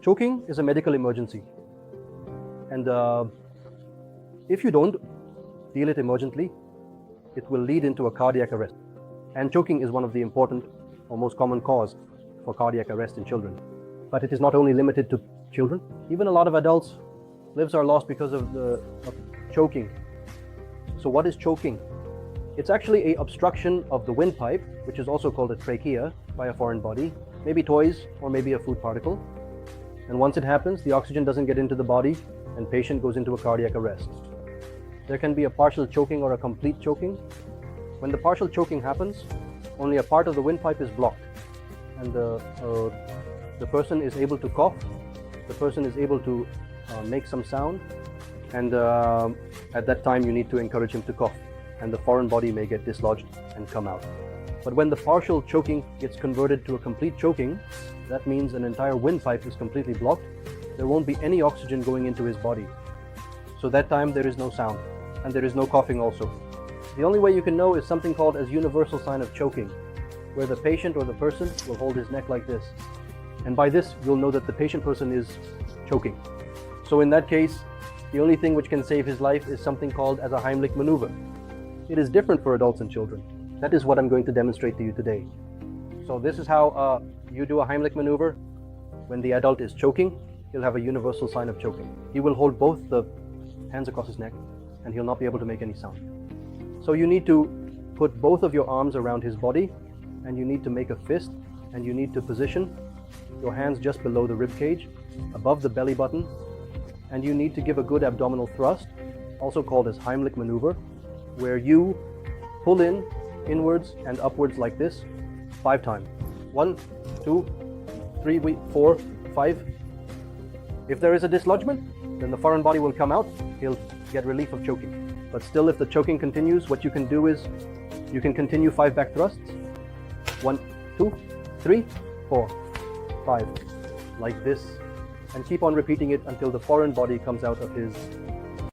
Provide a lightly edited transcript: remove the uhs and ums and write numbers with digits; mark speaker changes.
Speaker 1: Choking is a medical emergency, and if you don't deal it emergently, it will lead into a cardiac arrest. And choking is one of the important or most common cause for cardiac arrest in children. But it is not only limited to children. Even a lot of adults, lives are lost because of choking. So what is choking? It's actually an obstruction of the windpipe, which is also called a trachea, by a foreign body, maybe toys or maybe a food particle. And once it happens, the oxygen doesn't get into the body and patient goes into a cardiac arrest. There can be a partial choking or a complete choking. When the partial choking happens, only a part of the windpipe is blocked, and the person is able to cough, the person is able to make some sound, and at that time you need to encourage him to cough, and the foreign body may get dislodged and come out. But when the partial choking gets converted to a complete choking, that means an entire windpipe is completely blocked. There won't be any oxygen going into his body. So that time there is no sound, and there is no coughing also. The only way you can know is something called as universal sign of choking, where the patient or the person will hold his neck like this. And by this, you'll know that the patient person is choking. So in that case, the only thing which can save his life is something called as a Heimlich maneuver. It is different for adults and children. That is what I'm going to demonstrate to you today. So this is how you do a Heimlich maneuver. When the adult is choking, he'll have a universal sign of choking. He will hold both the hands across his neck and he'll not be able to make any sound. So you need to put both of your arms around his body, and you need to make a fist, and you need to position your hands just below the rib cage, above the belly button, and you need to give a good abdominal thrust, also called as Heimlich maneuver, where you pull in inwards and upwards like this 5 times. 1, 2, 3, 4, 5. If there is a dislodgement, then the foreign body will come out. He'll get relief of choking. But still, if the choking continues, what you can do is you can continue 5 back thrusts. 1, 2, 3, 4, 5, like this, and keep on repeating it until the foreign body comes out of his